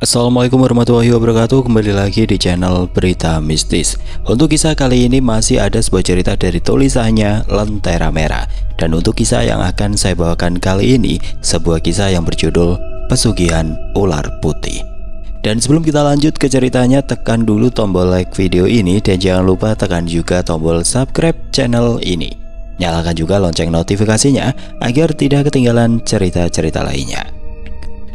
Assalamualaikum warahmatullahi wabarakatuh. Kembali lagi di channel Berita Mistis. Untuk kisah kali ini masih ada sebuah cerita dari tulisannya Lentera Merah. Dan untuk kisah yang akan saya bawakan kali ini, sebuah kisah yang berjudul Pesugihan Ular Putih. Dan sebelum kita lanjut ke ceritanya, tekan dulu tombol like video ini dan jangan lupa tekan juga tombol subscribe channel ini. Nyalakan juga lonceng notifikasinya agar tidak ketinggalan cerita-cerita lainnya.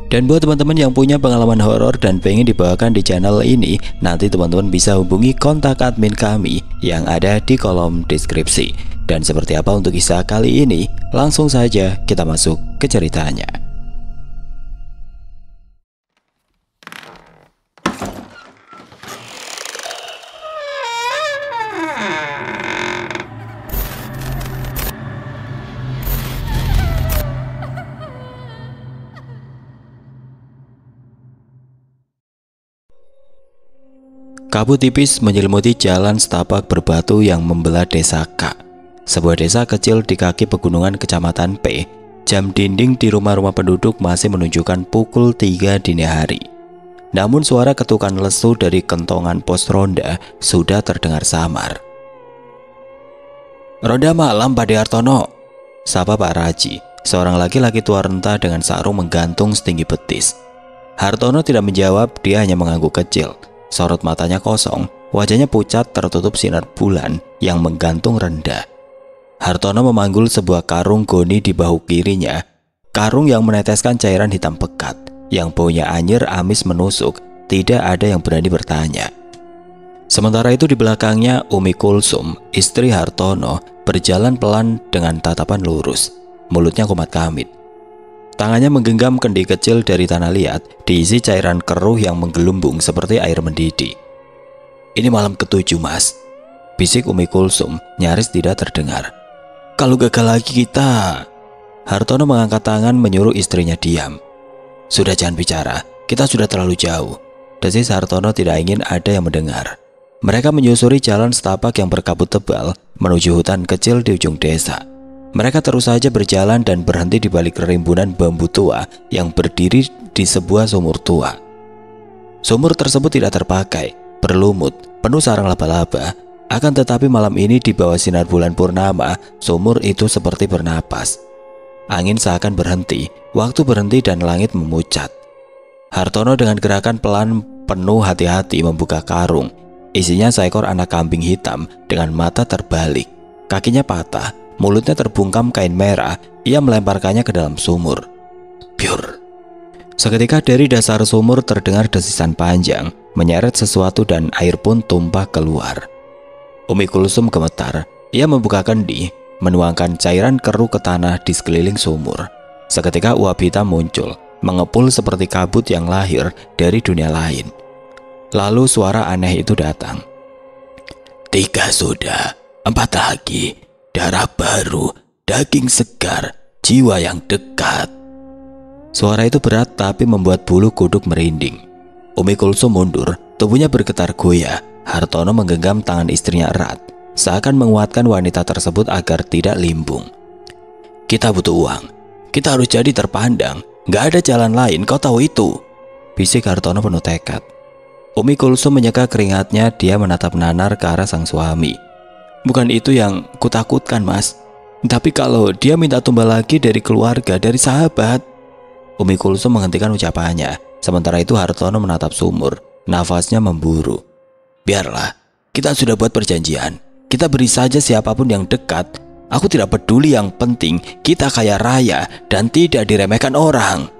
Dan buat teman-teman yang punya pengalaman horor dan pengen dibawakan di channel ini, nanti teman-teman bisa hubungi kontak admin kami yang ada di kolom deskripsi. Dan seperti apa untuk kisah kali ini, langsung saja kita masuk ke ceritanya. Kabut tipis menyelimuti jalan setapak berbatu yang membelah desa K, sebuah desa kecil di kaki pegunungan kecamatan P. Jam dinding di rumah-rumah penduduk masih menunjukkan pukul 3 dini hari. Namun suara ketukan lesu dari kentongan pos ronda sudah terdengar samar. "Ronda malam, Pak Hartono," sapa Pak Raji, seorang laki-laki tua renta dengan sarung menggantung setinggi betis. Hartono tidak menjawab, dia hanya mengangguk kecil. Sorot matanya kosong, wajahnya pucat tertutup sinar bulan yang menggantung rendah. Hartono memanggul sebuah karung goni di bahu kirinya, karung yang meneteskan cairan hitam pekat, yang baunya anyir amis menusuk. Tidak ada yang berani bertanya. Sementara itu di belakangnya Umi Kulsum, istri Hartono, berjalan pelan dengan tatapan lurus, mulutnya kumat kamit. Tangannya menggenggam kendi kecil dari tanah liat, diisi cairan keruh yang menggelumbung seperti air mendidih. "Ini malam ke-7, Mas," bisik Umi Kulsum, nyaris tidak terdengar. "Kalau gagal lagi kita..." Hartono mengangkat tangan menyuruh istrinya diam. "Sudah, jangan bicara, kita sudah terlalu jauh," desis Hartono tidak ingin ada yang mendengar. Mereka menyusuri jalan setapak yang berkabut tebal menuju hutan kecil di ujung desa. Mereka terus saja berjalan dan berhenti di balik rimbunan bambu tua yang berdiri di sebuah sumur tua. Sumur tersebut tidak terpakai, berlumut, penuh sarang laba-laba. Akan tetapi malam ini di bawah sinar bulan purnama, sumur itu seperti bernapas. Angin seakan berhenti, waktu berhenti dan langit memucat. Hartono dengan gerakan pelan penuh hati-hati membuka karung. Isinya seekor anak kambing hitam dengan mata terbalik, kakinya patah. Mulutnya terbungkam kain merah, ia melemparkannya ke dalam sumur. Biur. Seketika dari dasar sumur terdengar desisan panjang, menyeret sesuatu dan air pun tumpah keluar. Umi Kulsum gemetar, ia membuka kendi, menuangkan cairan keruh ke tanah di sekeliling sumur. Seketika uap hitam muncul, mengepul seperti kabut yang lahir dari dunia lain. Lalu suara aneh itu datang. "3 sudah, 4 lagi. Darah baru, daging segar, jiwa yang dekat." Suara itu berat tapi membuat bulu kuduk merinding. Umi Kulsum mundur, tubuhnya bergetar goyah. Hartono menggenggam tangan istrinya erat, seakan menguatkan wanita tersebut agar tidak limbung. "Kita butuh uang, kita harus jadi terpandang, gak ada jalan lain, kau tahu itu," bisik Hartono penuh tekad. Umi Kulsum menyeka keringatnya, dia menatap nanar ke arah sang suami. "Bukan itu yang kutakutkan, Mas. Tapi kalau dia minta tumbal lagi dari keluarga, dari sahabat..." Umi Kulsum menghentikan ucapannya. Sementara itu Hartono menatap sumur, nafasnya memburu. "Biarlah, kita sudah buat perjanjian. Kita beri saja siapapun yang dekat. Aku tidak peduli, yang penting kita kaya raya dan tidak diremehkan orang,"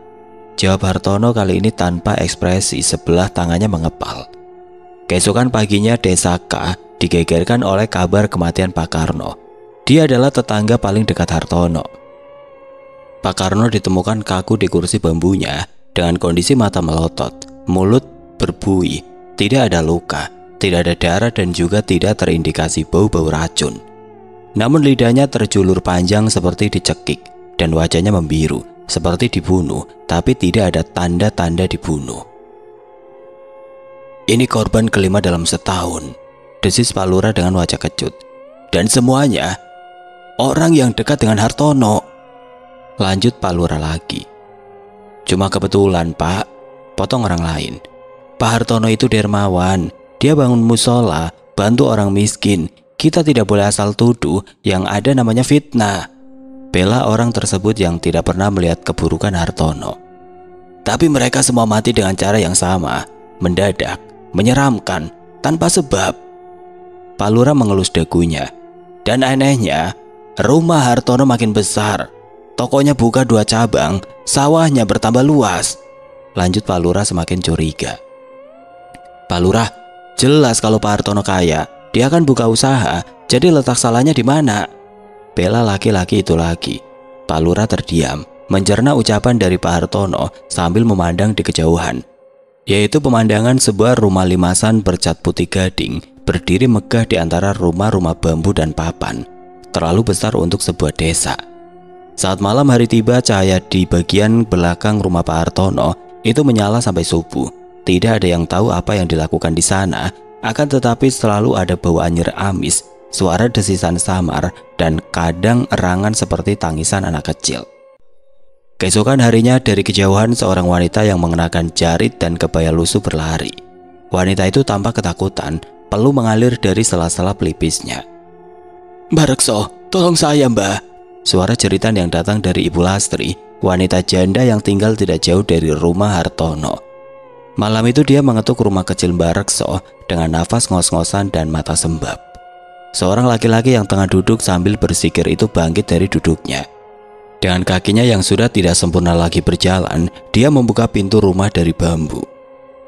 jawab Hartono kali ini tanpa ekspresi, sebelah tangannya mengepal. Keesokan paginya desa K digegerkan oleh kabar kematian Pak Karno. Dia adalah tetangga paling dekat Hartono. Pak Karno ditemukan kaku di kursi bambunya dengan kondisi mata melotot, mulut berbuih, tidak ada luka, tidak ada darah dan juga tidak terindikasi bau-bau racun. Namun lidahnya terjulur panjang seperti dicekik dan wajahnya membiru seperti dibunuh, tapi tidak ada tanda-tanda dibunuh. "Ini korban kelima dalam setahun," desis Pak Lurah dengan wajah kecut. "Dan semuanya orang yang dekat dengan Hartono," lanjut Pak Lurah lagi. "Cuma kebetulan, Pak. potong orang lain. Pak Hartono itu dermawan, dia bangun musola, bantu orang miskin. Kita tidak boleh asal tuduh, yang ada namanya fitnah. Bela orang tersebut yang tidak pernah melihat keburukan Hartono. Tapi mereka semua mati dengan cara yang sama, mendadak, menyeramkan, tanpa sebab. Pak Lurah mengelus dagunya. Dan anehnya, rumah Hartono makin besar. Tokonya buka 2 cabang, sawahnya bertambah luas. Lanjut Pak Lurah semakin curiga. Pak Lurah, jelas kalau Pak Hartono kaya, dia akan buka usaha, jadi letak salahnya di mana? Bela laki-laki itu lagi. Pak Lurah terdiam, mencerna ucapan dari Pak Hartono sambil memandang di kejauhan. Yaitu pemandangan sebuah rumah limasan bercat putih gading, berdiri megah di antara rumah-rumah bambu dan papan. Terlalu besar untuk sebuah desa. Saat malam hari tiba, cahaya di bagian belakang rumah Pak Hartono itu menyala sampai subuh. Tidak ada yang tahu apa yang dilakukan di sana, akan tetapi selalu ada bau anyir amis, suara desisan samar, dan kadang erangan seperti tangisan anak kecil. Keesokan harinya dari kejauhan seorang wanita yang mengenakan jarit dan kebaya lusuh berlari. Wanita itu tampak ketakutan, peluh mengalir dari sela-sela pelipisnya. "Mbak Rekso, tolong saya Mbak." Suara jeritan yang datang dari Ibu Lastri, wanita janda yang tinggal tidak jauh dari rumah Hartono. Malam itu dia mengetuk rumah kecil Mbak Rekso dengan nafas ngos-ngosan dan mata sembab. Seorang laki-laki yang tengah duduk sambil bersikir itu bangkit dari duduknya. Dengan kakinya yang sudah tidak sempurna lagi berjalan, dia membuka pintu rumah dari bambu.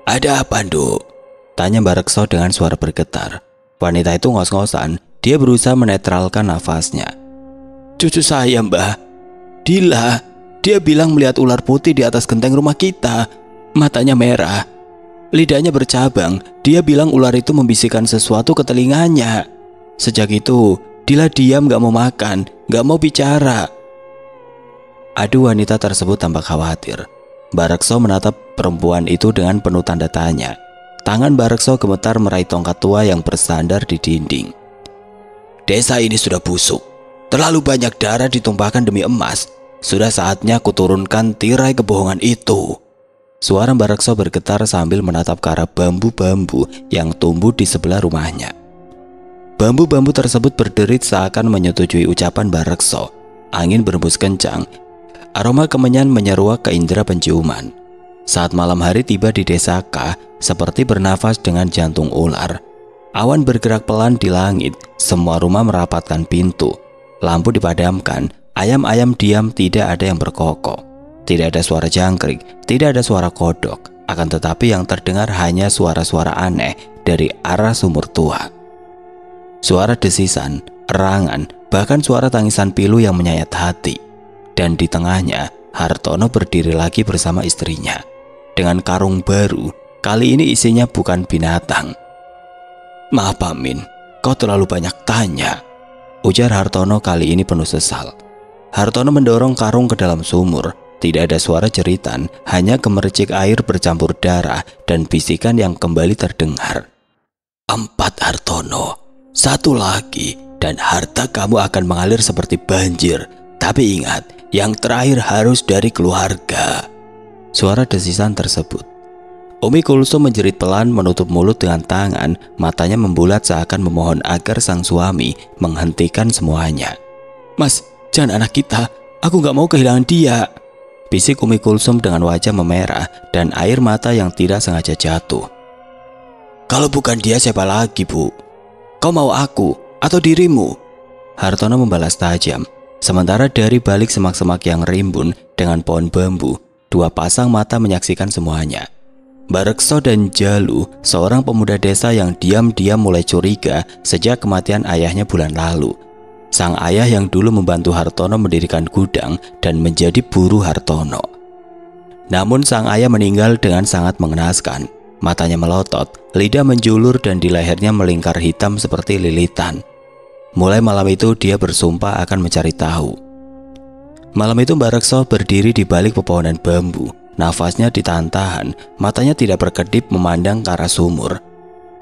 "Ada apa, Nduk?" tanya Mbak Rekso dengan suara bergetar. Wanita itu ngos-ngosan, dia berusaha menetralkan nafasnya. "Cucu saya Mbah, Dila, dia bilang melihat ular putih di atas genteng rumah kita. Matanya merah, lidahnya bercabang. Dia bilang ular itu membisikkan sesuatu ke telinganya. Sejak itu, Dila diam gak mau makan, gak mau bicara." Aduh, wanita tersebut tampak khawatir. Mbak Rekso menatap perempuan itu dengan penuh tanda tanya. Tangan Mbak Rekso gemetar meraih tongkat tua yang bersandar di dinding. "Desa ini sudah busuk. Terlalu banyak darah ditumpahkan demi emas. Sudah saatnya kuturunkan tirai kebohongan itu." Suara Mbak Rekso bergetar sambil menatap ke arah bambu-bambu yang tumbuh di sebelah rumahnya. Bambu-bambu tersebut berderit seakan menyetujui ucapan Mbak Rekso. Angin berembus kencang. Aroma kemenyan menyeruak ke indera penciuman. Saat malam hari tiba di desa K, seperti bernafas dengan jantung ular. Awan bergerak pelan di langit, semua rumah merapatkan pintu. Lampu dipadamkan, ayam-ayam diam, tidak ada yang berkokok. Tidak ada suara jangkrik, tidak ada suara kodok. Akan tetapi yang terdengar hanya suara-suara aneh dari arah sumur tua. Suara desisan, erangan, bahkan suara tangisan pilu yang menyayat hati. Dan di tengahnya, Hartono berdiri lagi bersama istrinya. Dengan karung baru, kali ini isinya bukan binatang. "Maaf Pak Min, kau terlalu banyak tanya," ujar Hartono kali ini penuh sesal. Hartono mendorong karung ke dalam sumur. Tidak ada suara jeritan, hanya gemericik air bercampur darah dan bisikan yang kembali terdengar. "4 Hartono, 1 lagi, dan harta kamu akan mengalir seperti banjir. Tapi ingat, yang terakhir harus dari keluarga." Suara desisan tersebut. Umi Kulsum menjerit pelan, menutup mulut dengan tangan, matanya membulat seakan memohon agar sang suami menghentikan semuanya. "Mas, jangan anak kita, aku gak mau kehilangan dia," bisik Umi Kulsum dengan wajah memerah dan air mata yang tidak sengaja jatuh. "Kalau bukan dia siapa lagi, Bu? Kau mau aku atau dirimu?" Hartono membalas tajam. Sementara dari balik semak-semak yang rimbun dengan pohon bambu, 2 pasang mata menyaksikan semuanya. Mbak Rekso dan Jalu, seorang pemuda desa yang diam-diam mulai curiga sejak kematian ayahnya bulan lalu. Sang ayah yang dulu membantu Hartono mendirikan gudang dan menjadi buruh Hartono. Namun sang ayah meninggal dengan sangat mengenaskan. Matanya melotot, lidah menjulur dan di lehernya melingkar hitam seperti lilitan. Mulai malam itu dia bersumpah akan mencari tahu. Malam itu Mbak Rekso berdiri di balik pepohonan bambu. Nafasnya ditahan-tahan, matanya tidak berkedip memandang ke arah sumur.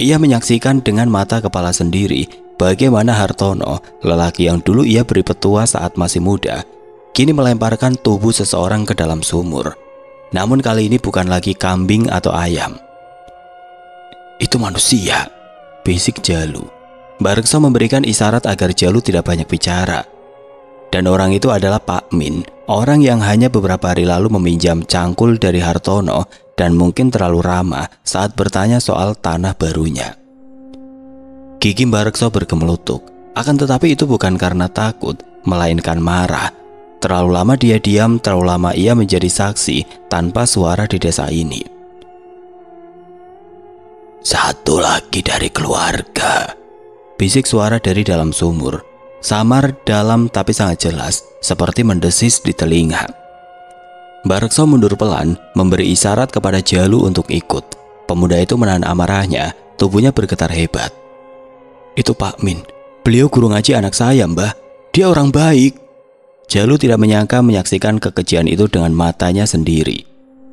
Ia menyaksikan dengan mata kepala sendiri bagaimana Hartono, lelaki yang dulu ia beri petua saat masih muda, kini melemparkan tubuh seseorang ke dalam sumur. Namun kali ini bukan lagi kambing atau ayam. "Itu manusia," bisik Jalu. Mbak Rekso memberikan isyarat agar Jalu tidak banyak bicara. Dan orang itu adalah Pak Min, orang yang hanya beberapa hari lalu meminjam cangkul dari Hartono dan mungkin terlalu ramah saat bertanya soal tanah barunya. Gigi Mbak Rekso bergemelutuk, akan tetapi itu bukan karena takut, melainkan marah. Terlalu lama dia diam, terlalu lama ia menjadi saksi tanpa suara di desa ini. "Satu lagi dari keluarga," bisik suara dari dalam sumur. Samar, dalam tapi sangat jelas, seperti mendesis di telinga. Mbak Rekso mundur pelan, memberi isyarat kepada Jalu untuk ikut. Pemuda itu menahan amarahnya, tubuhnya bergetar hebat. "Itu Pak Min, beliau guru ngaji anak saya, Mbah. Dia orang baik." Jalu tidak menyangka menyaksikan kekejian itu dengan matanya sendiri.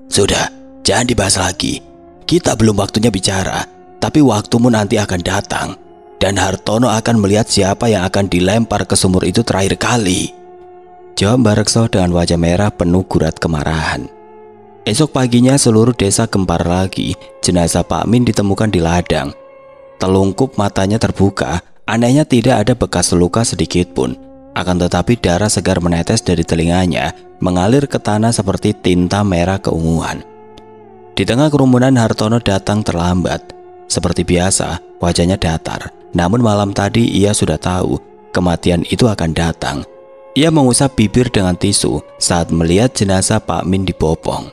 "Sudah, jangan dibahas lagi. Kita belum waktunya bicara, tapi waktumu nanti akan datang. Dan Hartono akan melihat siapa yang akan dilempar ke sumur itu terakhir kali," jawab Mbak Rekso dengan wajah merah penuh gurat kemarahan. Esok paginya seluruh desa gempar lagi. Jenazah Pak Min ditemukan di ladang. Telungkup matanya terbuka, anehnya tidak ada bekas luka sedikit pun. Akan tetapi darah segar menetes dari telinganya, mengalir ke tanah seperti tinta merah keunguan. Di tengah kerumunan Hartono datang terlambat. Seperti biasa, wajahnya datar. Namun malam tadi ia sudah tahu kematian itu akan datang. Ia mengusap bibir dengan tisu saat melihat jenazah Pak Min dibopong.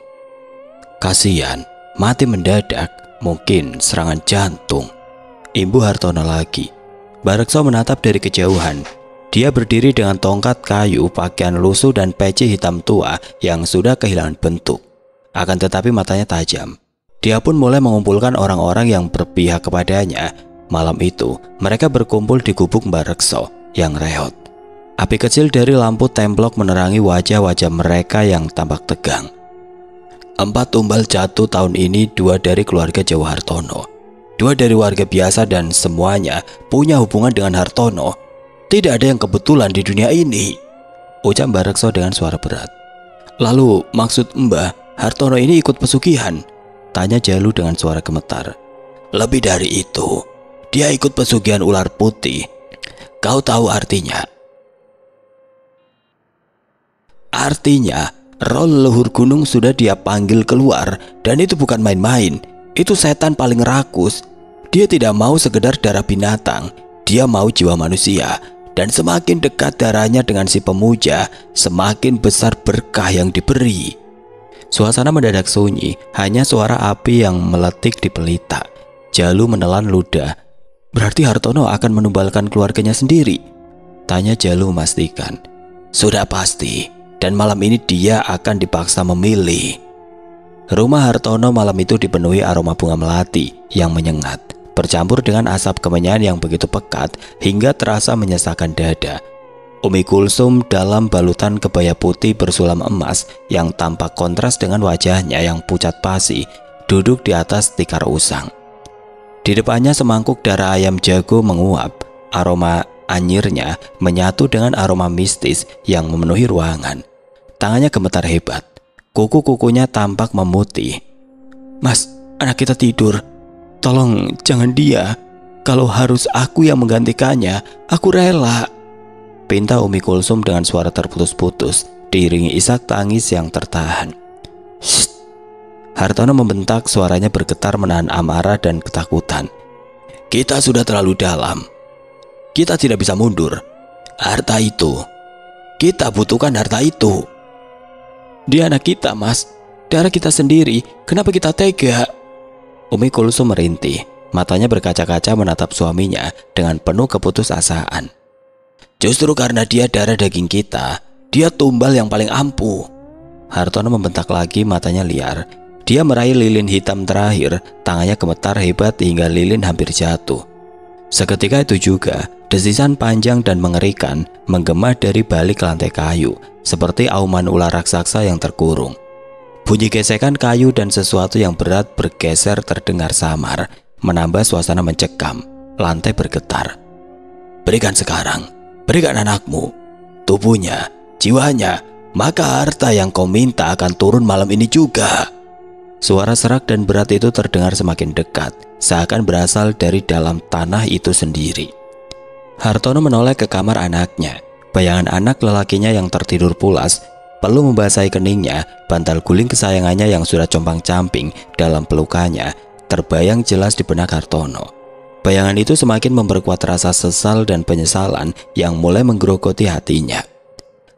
"Kasihan, mati mendadak, mungkin serangan jantung," imbu Hartono lagi. Mbak Rekso menatap dari kejauhan. Dia berdiri dengan tongkat kayu, pakaian lusuh dan peci hitam tua yang sudah kehilangan bentuk. Akan tetapi matanya tajam. Dia pun mulai mengumpulkan orang-orang yang berpihak kepadanya. Malam itu, mereka berkumpul di gubuk Mbak Rekso yang reot. Api kecil dari lampu templok menerangi wajah-wajah mereka yang tampak tegang. 4 tumbal jatuh tahun ini, 2 dari keluarga Jawa Hartono. 2 dari warga biasa dan semuanya punya hubungan dengan Hartono. Tidak ada yang kebetulan di dunia ini, ucap Mbak Rekso dengan suara berat. "Lalu maksud Mbah, Hartono ini ikut pesugihan?" tanya Jalu dengan suara gemetar. "Lebih dari itu, dia ikut pesugihan ular putih. Kau tahu artinya?" "Artinya, roh leluhur gunung sudah dia panggil keluar, dan itu bukan main-main. Itu setan paling rakus. Dia tidak mau sekedar darah binatang, dia mau jiwa manusia. Dan semakin dekat darahnya dengan si pemuja, semakin besar berkah yang diberi." Suasana mendadak sunyi, hanya suara api yang meletik di pelita. Jalu menelan ludah. "Berarti Hartono akan menumbalkan keluarganya sendiri?" tanya Jalu memastikan. "Sudah pasti, dan malam ini dia akan dipaksa memilih." Rumah Hartono malam itu dipenuhi aroma bunga melati yang menyengat, bercampur dengan asap kemenyan yang begitu pekat hingga terasa menyesakkan dada. Umi Kulsum dalam balutan kebaya putih bersulam emas yang tampak kontras dengan wajahnya yang pucat pasi, duduk di atas tikar usang. Di depannya semangkuk darah ayam jago menguap. Aroma anyirnya menyatu dengan aroma mistis yang memenuhi ruangan. Tangannya gemetar hebat. Kuku-kukunya tampak memutih. "Mas, anak kita tidur. Tolong jangan dia. Kalau harus aku yang menggantikannya, aku rela," pinta Umi Kulsum dengan suara terputus-putus, diiringi isak tangis yang tertahan. "Shh!" Hartono membentak, suaranya bergetar menahan amarah dan ketakutan. "Kita sudah terlalu dalam. Kita tidak bisa mundur. Harta itu, kita butuhkan harta itu. Dia anak kita, Mas. Darah kita sendiri. Kenapa kita tega?" Umi Kulsum merintih. Matanya berkaca-kaca menatap suaminya dengan penuh keputusasaan. "Justru karena dia darah daging kita, dia tumbal yang paling ampuh." Hartono membentak lagi, matanya liar. Dia meraih lilin hitam terakhir, tangannya gemetar hebat hingga lilin hampir jatuh. Seketika itu juga, desisan panjang dan mengerikan menggema dari balik lantai kayu, seperti auman ular raksasa yang terkurung. Bunyi gesekan kayu dan sesuatu yang berat bergeser terdengar samar, menambah suasana mencekam. Lantai bergetar. "Berikan sekarang, berikan anakmu, tubuhnya, jiwanya, maka harta yang kau minta akan turun malam ini juga. Suara serak dan berat itu terdengar semakin dekat, seakan berasal dari dalam tanah itu sendiri. Hartono menoleh ke kamar anaknya. Bayangan anak lelakinya yang tertidur pulas, perlu membasahi keningnya, bantal guling kesayangannya yang sudah compang-camping dalam pelukannya, terbayang jelas di benak Hartono. Bayangan itu semakin memperkuat rasa sesal dan penyesalan yang mulai menggerogoti hatinya.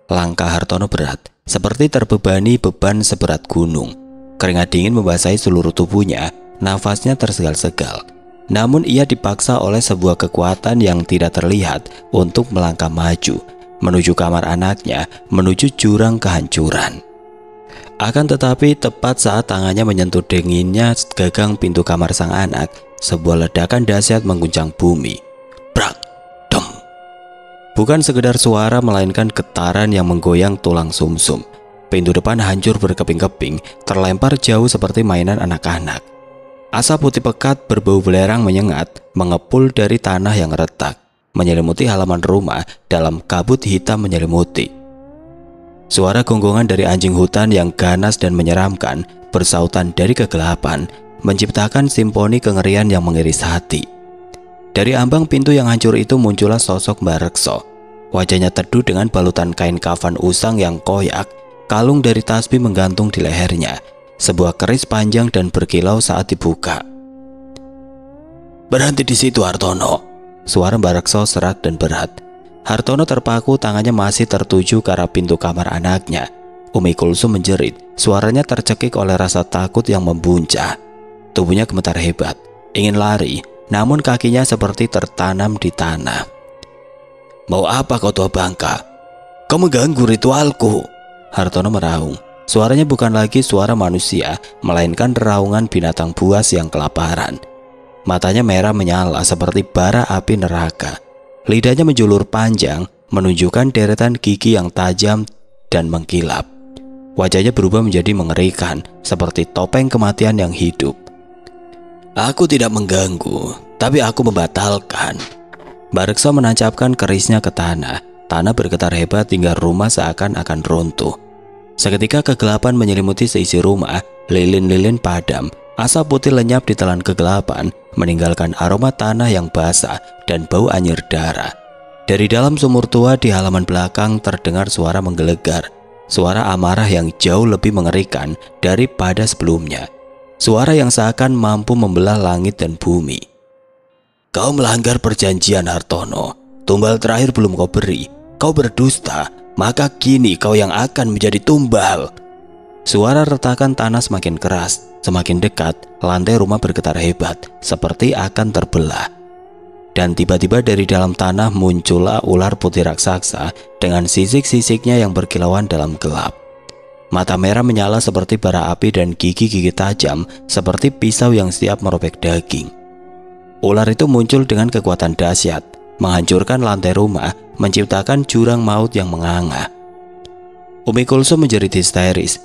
Langkah Hartono berat, seperti terbebani beban seberat gunung. Keringat dingin membasahi seluruh tubuhnya, nafasnya tersegal-segal. Namun ia dipaksa oleh sebuah kekuatan yang tidak terlihat untuk melangkah maju, menuju kamar anaknya, menuju jurang kehancuran. Akan tetapi tepat saat tangannya menyentuh dinginnya gagang pintu kamar sang anak, sebuah ledakan dahsyat mengguncang bumi. Brak, dem. Bukan sekedar suara melainkan getaran yang menggoyang tulang sumsum. Pintu depan hancur berkeping-keping, terlempar jauh seperti mainan anak-anak. Asap putih pekat berbau belerang menyengat, mengepul dari tanah yang retak, menyelimuti halaman rumah dalam kabut hitam menyelimuti. Suara gonggongan dari anjing hutan yang ganas dan menyeramkan bersautan dari kegelapan, menciptakan simfoni kengerian yang mengiris hati. Dari ambang pintu yang hancur itu muncullah sosok Mbak Rekso. Wajahnya teduh dengan balutan kain kafan usang yang koyak, kalung dari tasbih menggantung di lehernya. Sebuah keris panjang dan berkilau saat dibuka. "Berhenti di situ, Hartono," suara Mbak Rekso serak dan berat. Hartono terpaku, tangannya masih tertuju ke arah pintu kamar anaknya. Umi Kulsum menjerit, suaranya tercekik oleh rasa takut yang membuncah. Tubuhnya gemetar hebat, ingin lari, namun kakinya seperti tertanam di tanah. "Mau apa kau tua bangka? Kau mengganggu ritualku," Hartono meraung. Suaranya bukan lagi suara manusia, melainkan raungan binatang buas yang kelaparan. Matanya merah menyala seperti bara api neraka. Lidahnya menjulur panjang, menunjukkan deretan gigi yang tajam dan mengkilap. Wajahnya berubah menjadi mengerikan, seperti topeng kematian yang hidup. "Aku tidak mengganggu, tapi aku membatalkan." Mbak Rekso menancapkan kerisnya ke tanah. Tanah bergetar hebat hingga rumah seakan-akan runtuh. Seketika kegelapan menyelimuti seisi rumah, lilin-lilin padam, asap putih lenyap di telan kegelapan, meninggalkan aroma tanah yang basah dan bau anyir darah. Dari dalam sumur tua di halaman belakang terdengar suara menggelegar, suara amarah yang jauh lebih mengerikan daripada sebelumnya. Suara yang seakan mampu membelah langit dan bumi. "Kau melanggar perjanjian, Hartono. Tumbal terakhir belum kau beri. Kau berdusta, maka kini kau yang akan menjadi tumbal." Suara retakan tanah semakin keras, semakin dekat, lantai rumah bergetar hebat, seperti akan terbelah. Dan tiba-tiba dari dalam tanah muncullah ular putih raksasa dengan sisik-sisiknya yang berkilauan dalam gelap. Mata merah menyala seperti bara api dan gigi-gigi tajam seperti pisau yang siap merobek daging. Ular itu muncul dengan kekuatan dahsyat, menghancurkan lantai rumah, menciptakan jurang maut yang menganga. Umi Kulsum menjerit histeris.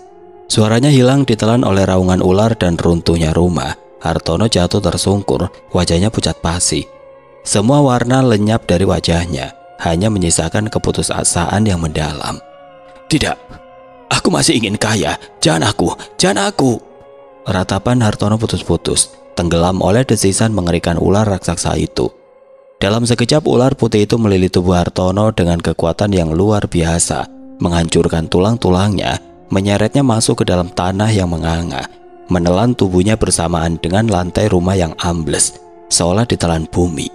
Suaranya hilang ditelan oleh raungan ular dan runtuhnya rumah. Hartono jatuh tersungkur, wajahnya pucat pasi. Semua warna lenyap dari wajahnya, hanya menyisakan keputusasaan yang mendalam. "Tidak, aku masih ingin kaya. Jangan aku, jangan aku." Ratapan Hartono putus-putus, tenggelam oleh desisan mengerikan ular raksasa itu. Dalam sekejap ular putih itu melilit tubuh Hartono dengan kekuatan yang luar biasa, menghancurkan tulang-tulangnya, menyeretnya masuk ke dalam tanah yang menganga, menelan tubuhnya bersamaan dengan lantai rumah yang ambles, seolah ditelan bumi.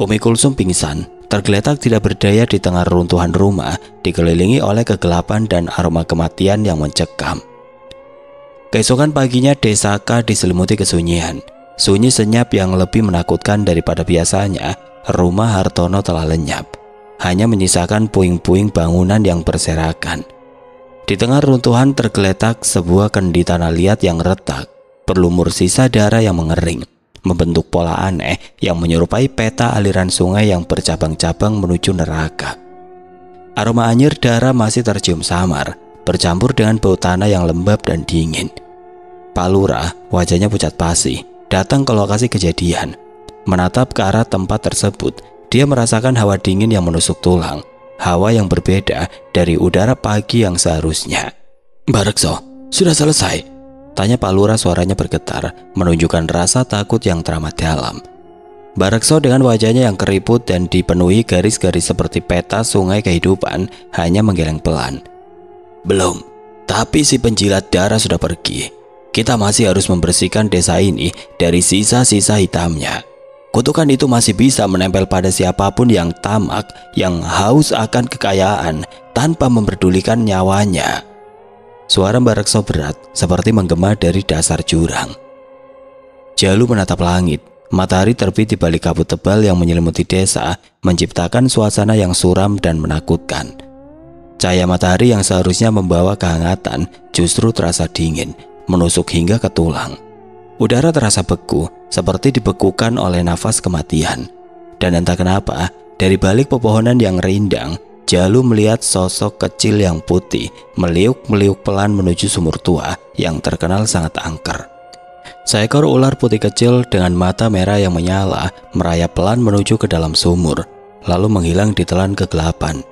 Umi Kulsum pingsan, tergeletak tidak berdaya di tengah runtuhan rumah, dikelilingi oleh kegelapan dan aroma kematian yang mencekam. Keesokan paginya Desaka diselimuti kesunyian. Sunyi senyap yang lebih menakutkan daripada biasanya. Rumah Hartono telah lenyap, hanya menyisakan puing-puing bangunan yang berserakan. Di tengah runtuhan tergeletak sebuah kendi tanah liat yang retak, berlumur sisa darah yang mengering, membentuk pola aneh yang menyerupai peta aliran sungai yang bercabang-cabang menuju neraka. Aroma anyir darah masih tercium samar, bercampur dengan bau tanah yang lembab dan dingin. Pak Lurah, wajahnya pucat pasi, datang ke lokasi kejadian. Menatap ke arah tempat tersebut, dia merasakan hawa dingin yang menusuk tulang. hawa yang berbeda dari udara pagi yang seharusnya. "Mbak Rekso, sudah selesai?" tanya Pak Lurah, suaranya bergetar, menunjukkan rasa takut yang teramat dalam. Mbak Rekso dengan wajahnya yang keriput dan dipenuhi garis-garis seperti peta sungai kehidupan hanya menggeleng pelan. "Belum, tapi si penjilat darah sudah pergi. Kita masih harus membersihkan desa ini dari sisa-sisa hitamnya. Kutukan itu masih bisa menempel pada siapapun yang tamak, yang haus akan kekayaan tanpa memperdulikan nyawanya." Suara Mbak Rekso berat seperti menggema dari dasar jurang. Jalu menatap langit. Matahari terbit di balik kabut tebal yang menyelimuti desa, menciptakan suasana yang suram dan menakutkan. Cahaya matahari yang seharusnya membawa kehangatan justru terasa dingin, menusuk hingga ke tulang. Udara terasa beku, seperti dibekukan oleh nafas kematian. Dan entah kenapa, dari balik pepohonan yang rindang, Jalu melihat sosok kecil yang putih meliuk-meliuk pelan menuju sumur tua yang terkenal sangat angker. Seekor ular putih kecil dengan mata merah yang menyala merayap pelan menuju ke dalam sumur, lalu menghilang di telan kegelapan.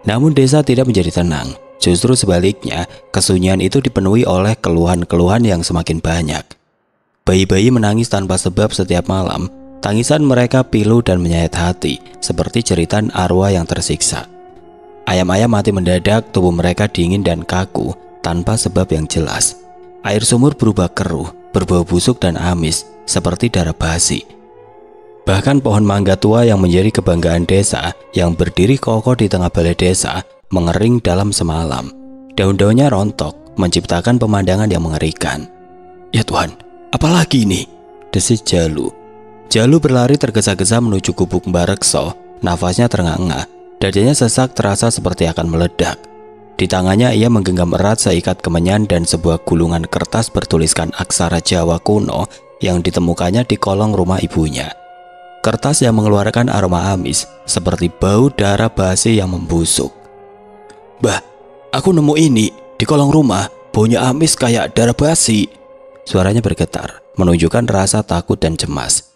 Namun desa tidak menjadi tenang. Justru sebaliknya, kesunyian itu dipenuhi oleh keluhan-keluhan yang semakin banyak. Bayi-bayi menangis tanpa sebab setiap malam. Tangisan mereka pilu dan menyayat hati, seperti jeritan arwah yang tersiksa. Ayam-ayam mati mendadak, tubuh mereka dingin dan kaku, tanpa sebab yang jelas. Air sumur berubah keruh, berbau busuk dan amis, seperti darah basi. Bahkan pohon mangga tua yang menjadi kebanggaan desa, yang berdiri kokoh di tengah balai desa, mengering dalam semalam. Daun-daunnya rontok, menciptakan pemandangan yang mengerikan. "Ya Tuhan, apalagi ini?" desis Jalu. Jalu berlari tergesa-gesa menuju gubuk Mbak Rekso. Nafasnya terengah-engah, dadanya sesak terasa seperti akan meledak. Di tangannya ia menggenggam erat seikat kemenyan dan sebuah gulungan kertas bertuliskan aksara Jawa kuno yang ditemukannya di kolong rumah ibunya. Kertas yang mengeluarkan aroma amis, seperti bau darah basi yang membusuk. "Mbah, aku nemu ini di kolong rumah, baunya amis kayak darah basi." Suaranya bergetar, menunjukkan rasa takut dan cemas.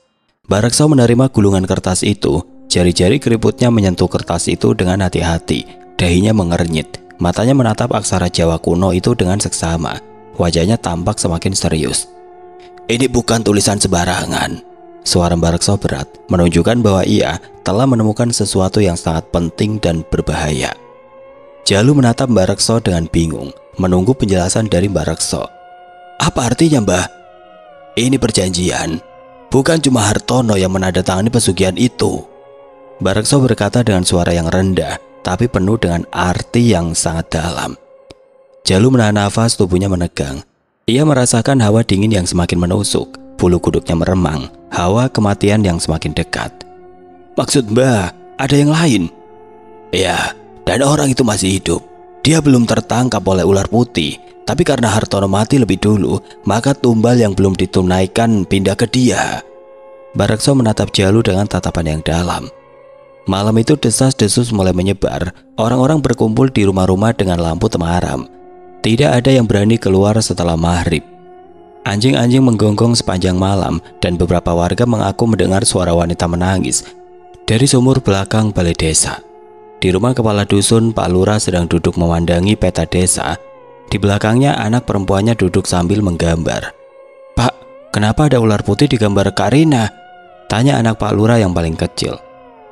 Mbak Rekso menerima gulungan kertas itu. Jari-jari keriputnya menyentuh kertas itu dengan hati-hati. Dahinya mengernyit, matanya menatap aksara Jawa kuno itu dengan seksama. Wajahnya tampak semakin serius. "Ini bukan tulisan sembarangan." Suara Mbak Rekso berat, menunjukkan bahwa ia telah menemukan sesuatu yang sangat penting dan berbahaya. Jalu menatap Mbak Rekso dengan bingung, menunggu penjelasan dari Mbak Rekso. "Apa artinya, Mbah?" "Ini perjanjian. Bukan cuma Hartono yang menandatangani pesugihan itu." Mbak Rekso berkata dengan suara yang rendah, tapi penuh dengan arti yang sangat dalam. Jalu menahan nafas, tubuhnya menegang. Ia merasakan hawa dingin yang semakin menusuk, bulu kuduknya meremang, hawa kematian yang semakin dekat. "Maksud Mbah, ada yang lain?" "Ya, dan orang itu masih hidup. Dia belum tertangkap oleh ular putih. Tapi karena Hartono mati lebih dulu, maka tumbal yang belum ditunaikan pindah ke dia." Mbak Rekso menatap Jalu dengan tatapan yang dalam. Malam itu desas-desus mulai menyebar. Orang-orang berkumpul di rumah-rumah dengan lampu temaram. Tidak ada yang berani keluar setelah maghrib. Anjing-anjing menggonggong sepanjang malam dan beberapa warga mengaku mendengar suara wanita menangis dari sumur belakang balai desa. Di rumah kepala dusun, Pak Lurah sedang duduk memandangi peta desa. Di belakangnya anak perempuannya duduk sambil menggambar. "Pak, kenapa ada ular putih di gambar Karina?" tanya anak Pak Lurah yang paling kecil.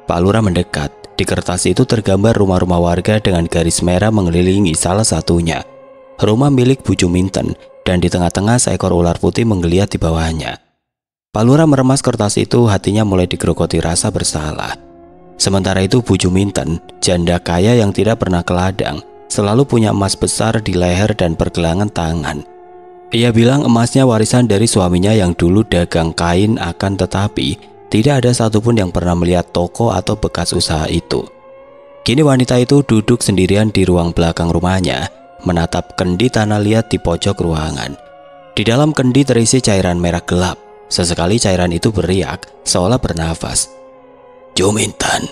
Pak Lurah mendekat. Di kertas itu tergambar rumah-rumah warga dengan garis merah mengelilingi salah satunya. Rumah milik Bu Juminten, dan di tengah-tengah seekor ular putih menggeliat di bawahnya. Pak Lurah meremas kertas itu, hatinya mulai digerogoti rasa bersalah. Sementara itu Bu Juminten, janda kaya yang tidak pernah ke ladang, selalu punya emas besar di leher dan pergelangan tangan. Ia bilang emasnya warisan dari suaminya yang dulu dagang kain, akan tetapi tidak ada satupun yang pernah melihat toko atau bekas usaha itu. Kini wanita itu duduk sendirian di ruang belakang rumahnya, menatap kendi tanah liat di pojok ruangan. Di dalam kendi terisi cairan merah gelap. Sesekali cairan itu beriak, seolah bernafas. "Juminten,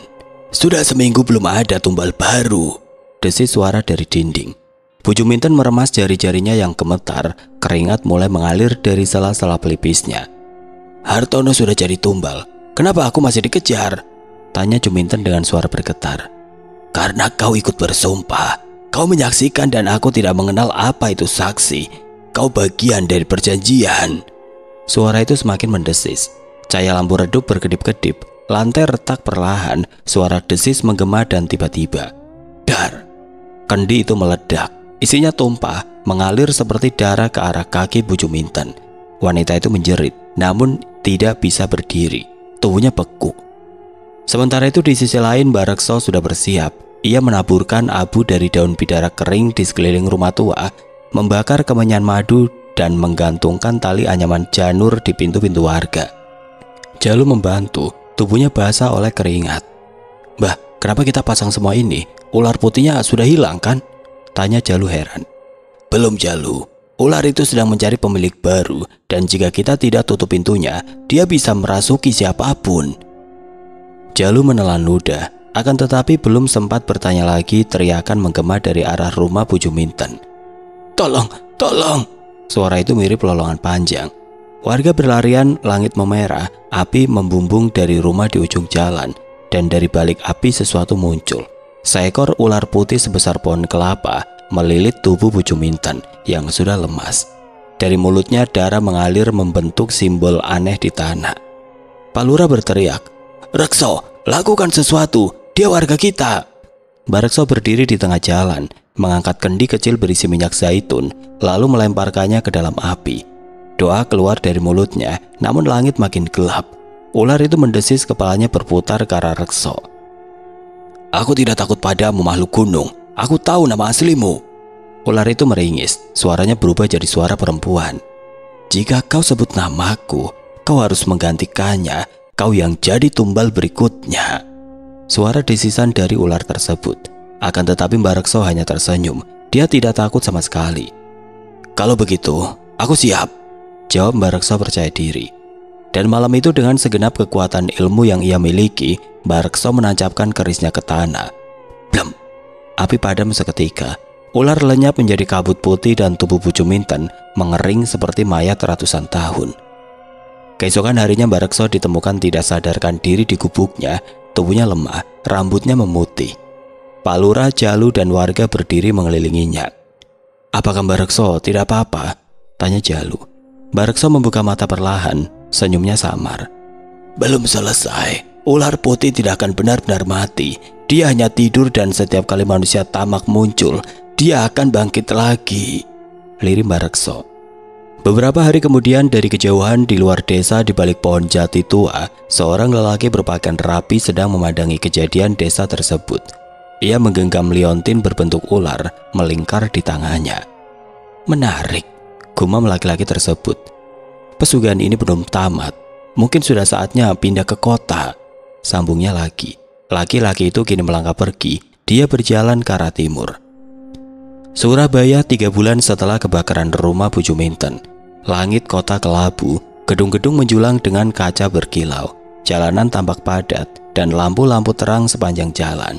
sudah seminggu belum ada tumbal baru," desis suara dari dinding. Bu Juminten meremas jari-jarinya yang gemetar, keringat mulai mengalir dari sela-sela pelipisnya. "Hartono sudah jadi tumbal. Kenapa aku masih dikejar?" tanya Juminten dengan suara bergetar. Karena kau ikut bersumpah. Kau menyaksikan dan aku tidak mengenal apa itu saksi. Kau bagian dari perjanjian. Suara itu semakin mendesis. Cahaya lampu redup berkedip-kedip. Lantai retak perlahan. Suara desis menggema dan tiba-tiba, dar! Kendi itu meledak. Isinya tumpah, mengalir seperti darah ke arah kaki Bu Juminten. Wanita itu menjerit, namun tidak bisa berdiri. Tubuhnya beku. Sementara itu di sisi lain Mbak Rekso sudah bersiap. Ia menaburkan abu dari daun bidara kering di sekeliling rumah tua, membakar kemenyan madu, dan menggantungkan tali anyaman janur di pintu-pintu warga. Jalu membantu, tubuhnya basah oleh keringat. "Mbah, kenapa kita pasang semua ini? Ular putihnya sudah hilang kan?" tanya Jalu heran. "Belum, Jalu. Ular itu sedang mencari pemilik baru, dan jika kita tidak tutup pintunya, dia bisa merasuki siapapun." Jalu menelan ludah, akan tetapi belum sempat bertanya lagi, teriakan menggema dari arah rumah Bu Juminten. "Tolong, tolong!" Suara itu mirip lolongan panjang. Warga berlarian, langit memerah, api membumbung dari rumah di ujung jalan, dan dari balik api sesuatu muncul. Seekor ular putih sebesar pohon kelapa melilit tubuh Bu Juminten yang sudah lemas. Dari mulutnya darah mengalir membentuk simbol aneh di tanah. Pak Lurah berteriak, "Rekso, lakukan sesuatu, dia warga kita." Mbak Rekso berdiri di tengah jalan, mengangkat kendi kecil berisi minyak zaitun, lalu melemparkannya ke dalam api. Doa keluar dari mulutnya, namun langit makin gelap. Ular itu mendesis, kepalanya berputar ke arah Rekso. "Aku tidak takut padamu, makhluk gunung. Aku tahu nama aslimu." Ular itu meringis, suaranya berubah jadi suara perempuan. "Jika kau sebut namaku, kau harus menggantikannya. Kau yang jadi tumbal berikutnya." Suara desisan dari ular tersebut. Akan tetapi Mbak Rekso hanya tersenyum. Dia tidak takut sama sekali. "Kalau begitu, aku siap," jawab Mbak Rekso percaya diri. Dan malam itu dengan segenap kekuatan ilmu yang ia miliki, Mbak Rekso menancapkan kerisnya ke tanah. Blem! Api padam seketika. Ular lenyap menjadi kabut putih dan tubuh Bu Juminten mengering seperti mayat ratusan tahun. Keesokan harinya Mbak Rekso ditemukan tidak sadarkan diri di gubuknya. Tubuhnya lemah, rambutnya memutih. Pak Lurah, Jalu, dan warga berdiri mengelilinginya. "Apakah Mbak Rekso tidak apa-apa?" tanya Jalu. Mbak Rekso membuka mata perlahan, senyumnya samar. "Belum selesai. Ular putih tidak akan benar-benar mati. Dia hanya tidur dan setiap kali manusia tamak muncul, dia akan bangkit lagi," lirik Mbak Rekso. Beberapa hari kemudian dari kejauhan di luar desa di balik pohon jati tua, seorang lelaki berpakaian rapi sedang memandangi kejadian desa tersebut. Ia menggenggam liontin berbentuk ular melingkar di tangannya. "Menarik," gumam laki-laki tersebut. "Pesugihan ini belum tamat. Mungkin sudah saatnya pindah ke kota," sambungnya lagi. Laki-laki itu kini melangkah pergi. Dia berjalan ke arah timur. Surabaya 3 bulan setelah kebakaran rumah Bu Juminten. Langit kota kelabu, gedung-gedung menjulang dengan kaca berkilau. Jalanan tampak padat dan lampu-lampu terang sepanjang jalan.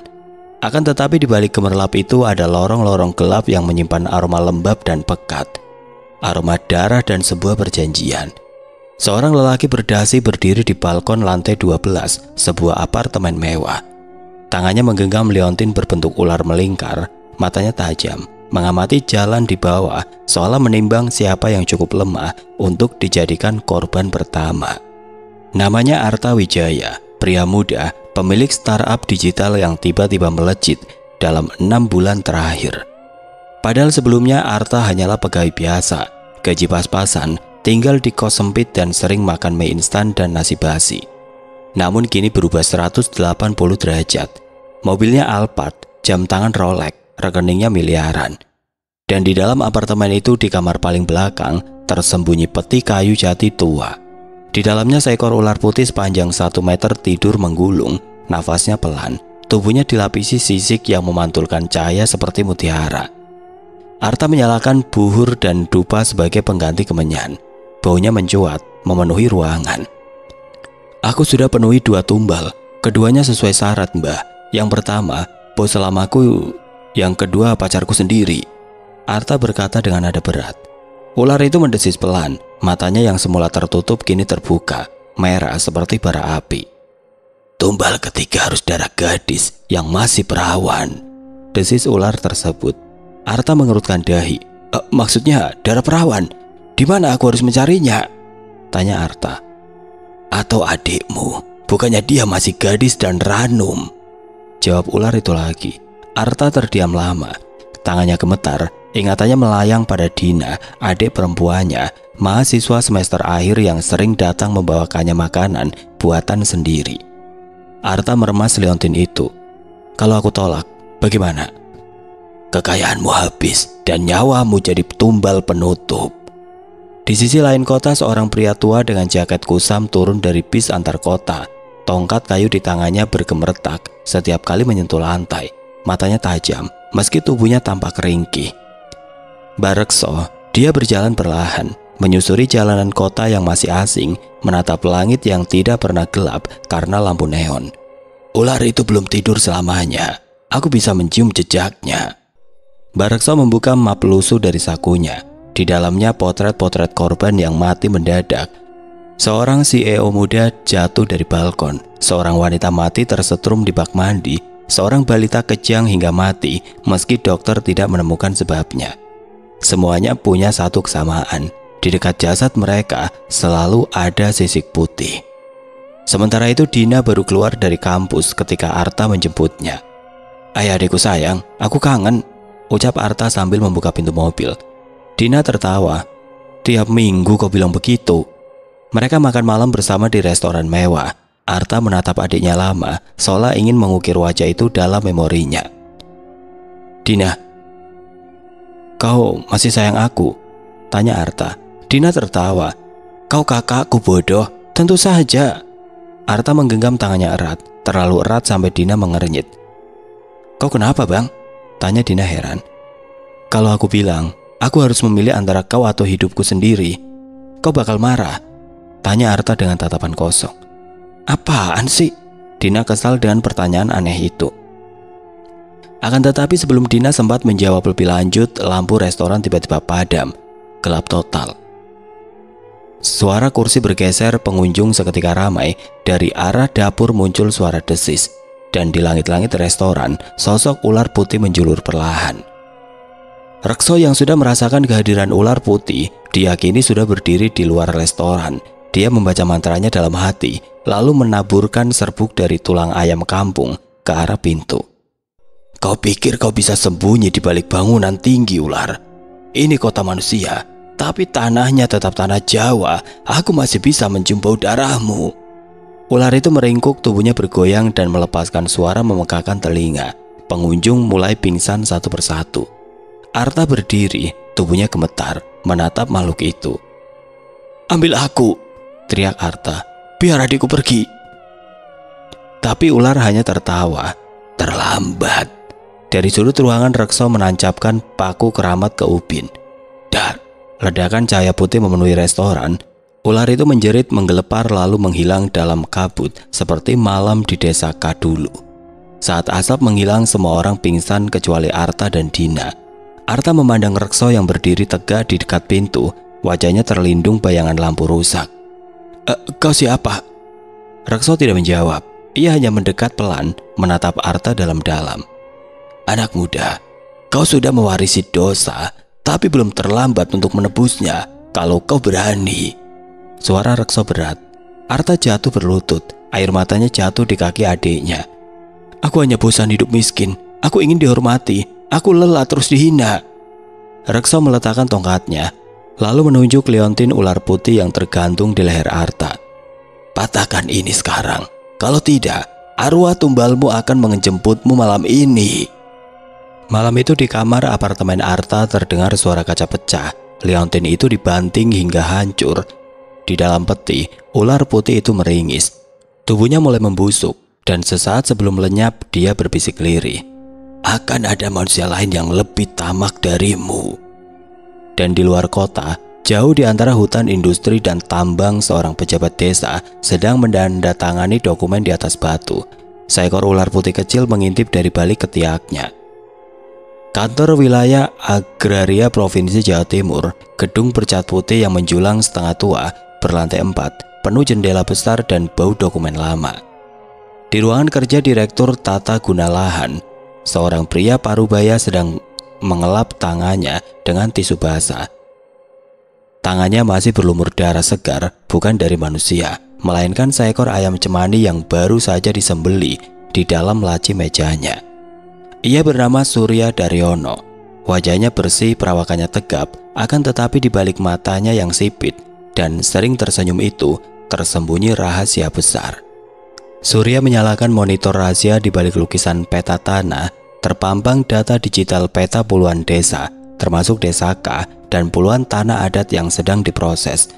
Akan tetapi di balik gemerlap itu ada lorong-lorong gelap yang menyimpan aroma lembab dan pekat. Aroma darah dan sebuah perjanjian. Seorang lelaki berdasi berdiri di balkon lantai 12 sebuah apartemen mewah. Tangannya menggenggam liontin berbentuk ular melingkar, matanya tajam, mengamati jalan di bawah seolah menimbang siapa yang cukup lemah untuk dijadikan korban pertama. Namanya Arta Wijaya, pria muda, pemilik startup digital yang tiba-tiba melejit dalam 6 bulan terakhir. Padahal sebelumnya Arta hanyalah pegawai biasa, gaji pas-pasan, tinggal di kos sempit dan sering makan mie instan dan nasi basi. Namun kini berubah 180 derajat. Mobilnya Alphard, jam tangan Rolex, rekeningnya miliaran. Dan di dalam apartemen itu di kamar paling belakang tersembunyi peti kayu jati tua. Di dalamnya seekor ular putih sepanjang 1 meter tidur menggulung, nafasnya pelan, tubuhnya dilapisi sisik yang memantulkan cahaya seperti mutiara. Arta menyalakan buhur dan dupa sebagai pengganti kemenyan. Baunya mencuat, memenuhi ruangan. "Aku sudah penuhi 2 tumbal, keduanya sesuai syarat, Mbah. Yang pertama, bos lamaku, yang kedua pacarku sendiri," Arta berkata dengan nada berat. Ular itu mendesis pelan, matanya yang semula tertutup kini terbuka, merah seperti bara api. Tumbal ketiga harus darah gadis yang masih perawan, desis ular tersebut. Arta mengerutkan dahi. Maksudnya darah perawan? Di mana aku harus mencarinya? Tanya Arta. Atau adikmu, bukannya dia masih gadis dan ranum? Jawab ular itu lagi. Arta terdiam lama. Tangannya gemetar, ingatannya melayang pada Dina, adik perempuannya, mahasiswa semester akhir yang sering datang membawakannya makanan buatan sendiri. Arta meremas liontin itu. Kalau aku tolak, bagaimana? Kekayaanmu habis dan nyawamu jadi tumbal penutup. Di sisi lain kota, seorang pria tua dengan jaket kusam turun dari bis antar kota. Tongkat kayu di tangannya bergemeretak setiap kali menyentuh lantai. Matanya tajam, meski tubuhnya tampak ringkih. Barekso, dia berjalan perlahan, menyusuri jalanan kota yang masih asing, menatap langit yang tidak pernah gelap karena lampu neon. Ular itu belum tidur selamanya. Aku bisa mencium jejaknya. Barekso membuka map lusuh dari sakunya. Di dalamnya potret-potret korban yang mati mendadak. Seorang CEO muda jatuh dari balkon. Seorang wanita mati tersetrum di bak mandi. Seorang balita kejang hingga mati meski dokter tidak menemukan sebabnya. Semuanya punya satu kesamaan. Di dekat jasad mereka selalu ada sisik putih. Sementara itu Dina baru keluar dari kampus ketika Arta menjemputnya. Ayah adikku sayang, aku kangen, ucap Arta sambil membuka pintu mobil. Dina tertawa. Tiap minggu kau bilang begitu. Mereka makan malam bersama di restoran mewah. Arta menatap adiknya lama, seolah ingin mengukir wajah itu dalam memorinya. Dina, kau masih sayang aku? Tanya Arta. Dina tertawa. Kau kakakku bodoh, tentu saja. Arta menggenggam tangannya erat, terlalu erat sampai Dina mengernyit. Kau kenapa bang? Tanya Dina heran. Kalau aku bilang aku harus memilih antara kau atau hidupku sendiri, kau bakal marah? Tanya Arta dengan tatapan kosong. Apaan sih? Dina kesal dengan pertanyaan aneh itu. Akan tetapi sebelum Dina sempat menjawab lebih lanjut, lampu restoran tiba-tiba padam. Gelap total. Suara kursi bergeser, pengunjung seketika ramai. Dari arah dapur muncul suara desis. Dan di langit-langit restoran, sosok ular putih menjulur perlahan. Rekso yang sudah merasakan kehadiran ular putih diyakini sudah berdiri di luar restoran. Dia membaca mantranya dalam hati, lalu menaburkan serbuk dari tulang ayam kampung ke arah pintu. Kau pikir kau bisa sembunyi di balik bangunan tinggi, ular? Ini kota manusia, tapi tanahnya tetap tanah Jawa. Aku masih bisa mencium bau darahmu. Ular itu meringkuk, tubuhnya bergoyang dan melepaskan suara memekakan telinga. Pengunjung mulai pingsan satu persatu. Arta berdiri, tubuhnya gemetar, menatap makhluk itu. Ambil aku, teriak Arta. Biar adikku pergi. Tapi ular hanya tertawa. Terlambat. Dari sudut ruangan Rekso menancapkan paku keramat ke ubin. Dar, ledakan cahaya putih memenuhi restoran. Ular itu menjerit, menggelepar lalu menghilang dalam kabut seperti malam di desa Kadulu. Saat asap menghilang, semua orang pingsan kecuali Arta dan Dina. Arta memandang Rekso yang berdiri tegak di dekat pintu. Wajahnya terlindung bayangan lampu rusak. Kau siapa? Rekso tidak menjawab. Ia hanya mendekat pelan, menatap Arta dalam-dalam. Anak muda, kau sudah mewarisi dosa, tapi belum terlambat untuk menebusnya kalau kau berani. Suara Rekso berat. Arta jatuh berlutut. Air matanya jatuh di kaki adiknya. Aku hanya bosan hidup miskin. Aku ingin dihormati. Aku lelah terus dihina. Rekso meletakkan tongkatnya, lalu menunjuk liontin ular putih yang tergantung di leher Arta. Patahkan ini sekarang. Kalau tidak, arwah tumbalmu akan menjemputmu malam ini. Malam itu di kamar apartemen Arta terdengar suara kaca pecah. Liontin itu dibanting hingga hancur. Di dalam peti, ular putih itu meringis. Tubuhnya mulai membusuk, dan sesaat sebelum lenyap, dia berbisik lirih. Akan ada manusia lain yang lebih tamak darimu. Dan di luar kota, jauh di antara hutan industri dan tambang, seorang pejabat desa sedang menandatangani dokumen di atas batu. Seekor ular putih kecil mengintip dari balik ketiaknya. Kantor wilayah agraria Provinsi Jawa Timur, gedung bercat putih yang menjulang setengah tua, berlantai 4, penuh jendela besar dan bau dokumen lama. Di ruangan kerja Direktur Tata Guna Lahan, seorang pria parubaya sedang mengelap tangannya dengan tisu basah. Tangannya masih berlumur darah segar, bukan dari manusia, melainkan seekor ayam cemani yang baru saja disembeli di dalam laci mejanya. Ia bernama Surya Daryono. Wajahnya bersih, perawakannya tegap, akan tetapi di balik matanya yang sipit dan sering tersenyum itu tersembunyi rahasia besar. Surya menyalakan monitor rahasia di balik lukisan peta tanah, terpampang data digital peta puluhan desa, termasuk desa K dan puluhan tanah adat yang sedang diproses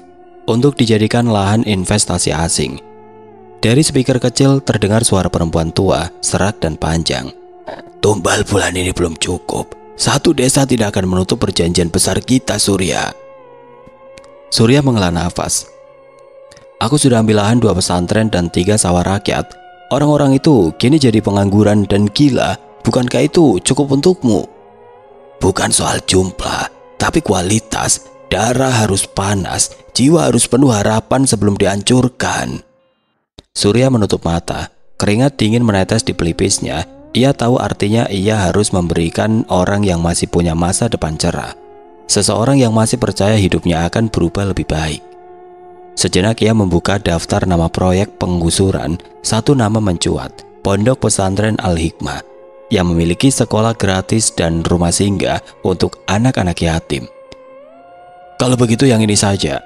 untuk dijadikan lahan investasi asing. Dari speaker kecil terdengar suara perempuan tua, serak dan panjang. Tumbal bulan ini belum cukup. Satu desa tidak akan menutup perjanjian besar kita, Surya. Surya menghela nafas. Aku sudah ambil lahan 2 pesantren dan 3 sawah rakyat. Orang-orang itu kini jadi pengangguran dan gila. Bukankah itu cukup untukmu? Bukan soal jumlah, tapi kualitas. Darah harus panas, jiwa harus penuh harapan sebelum dihancurkan. Surya menutup mata. Keringat dingin menetes di pelipisnya. Ia tahu artinya ia harus memberikan orang yang masih punya masa depan cerah. Seseorang yang masih percaya hidupnya akan berubah lebih baik. Sejenak ia membuka daftar nama proyek penggusuran. Satu nama mencuat, Pondok Pesantren Al-Hikmah, yang memiliki sekolah gratis dan rumah singgah untuk anak-anak yatim. Kalau begitu yang ini saja.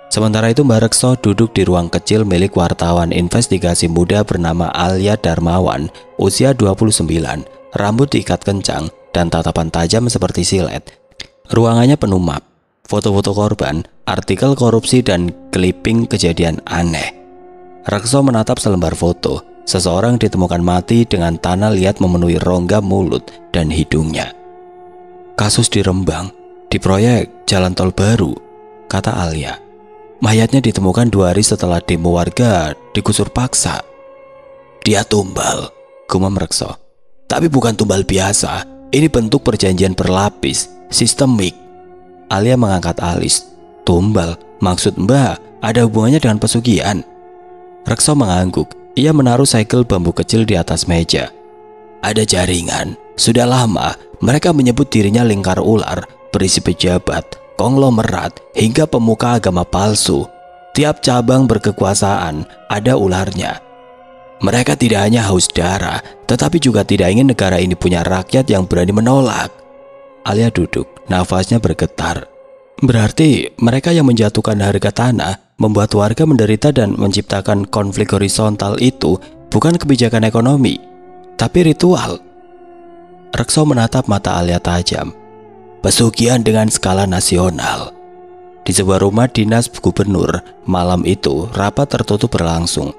Sementara itu Mbak Rekso duduk di ruang kecil milik wartawan investigasi muda bernama Alia Darmawan, usia 29, rambut diikat kencang dan tatapan tajam seperti silet. Ruangannya penuh map, foto-foto korban, artikel korupsi dan clipping kejadian aneh. Rekso menatap selembar foto. Seseorang ditemukan mati dengan tanah liat memenuhi rongga mulut dan hidungnya. Kasus di Rembang, di proyek jalan tol baru, kata Alia. Mayatnya ditemukan 2 hari setelah demo warga digusur paksa. Dia tumbal, gumam Rekso. Tapi bukan tumbal biasa. Ini bentuk perjanjian berlapis, sistemik. Alia mengangkat alis. Tumbal, maksud Mbak ada hubungannya dengan pesugihan? Rekso mengangguk. Ia menaruh segel bambu kecil di atas meja. Ada jaringan. Sudah lama mereka menyebut dirinya lingkar ular, berisi pejabat, konglomerat, hingga pemuka agama palsu. Tiap cabang berkekuasaan ada ularnya. Mereka tidak hanya haus darah, tetapi juga tidak ingin negara ini punya rakyat yang berani menolak. Alia duduk, nafasnya bergetar. Berarti mereka yang menjatuhkan harga tanah, membuat warga menderita dan menciptakan konflik horizontal itu bukan kebijakan ekonomi, tapi ritual. Rekso menatap mata Alia tajam. Pesugihan dengan skala nasional. Di sebuah rumah dinas gubernur, malam itu rapat tertutup berlangsung.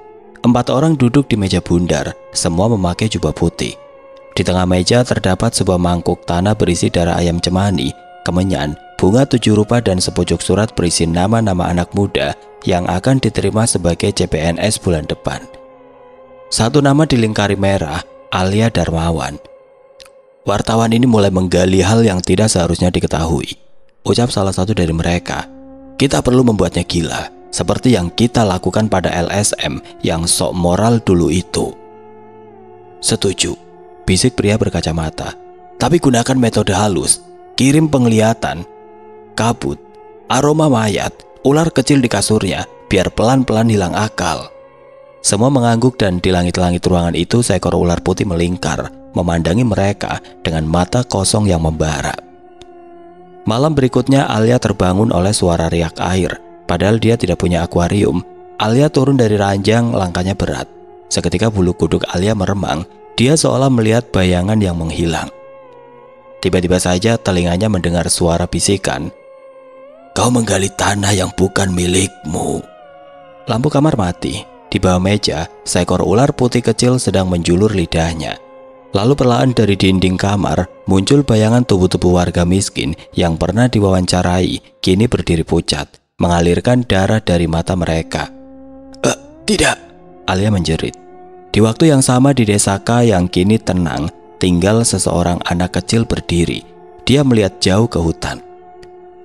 4 orang duduk di meja bundar, semua memakai jubah putih. Di tengah meja terdapat sebuah mangkuk tanah berisi darah ayam cemani, kemenyan, bunga 7 rupa dan sepucuk surat berisi nama-nama anak muda yang akan diterima sebagai CPNS bulan depan. Satu nama dilingkari merah, Alia Darmawan. Wartawan ini mulai menggali hal yang tidak seharusnya diketahui. Ucap salah satu dari mereka. Kita perlu membuatnya gila, seperti yang kita lakukan pada LSM yang sok moral dulu itu. Setuju, bisik pria berkacamata. Tapi gunakan metode halus, kirim penglihatan, kabut, aroma mayat, ular kecil di kasurnya, biar pelan-pelan hilang akal. Semua mengangguk dan di langit-langit ruangan itu seekor ular putih melingkar, memandangi mereka dengan mata kosong yang membara. Malam berikutnya Alia terbangun oleh suara riak air. Padahal dia tidak punya akuarium. Alia turun dari ranjang, langkahnya berat. Seketika bulu kuduk Alia meremang. Dia seolah melihat bayangan yang menghilang. Tiba-tiba saja telinganya mendengar suara bisikan. Kau menggali tanah yang bukan milikmu. Lampu kamar mati. Di bawah meja, seekor ular putih kecil sedang menjulur lidahnya. Lalu perlahan dari dinding kamar muncul bayangan tubuh-tubuh warga miskin yang pernah diwawancarai, kini berdiri pucat, mengalirkan darah dari mata mereka. Tidak, Alia menjerit. Di waktu yang sama di desa K yang kini tenang, tinggal seseorang anak kecil berdiri. Dia melihat jauh ke hutan.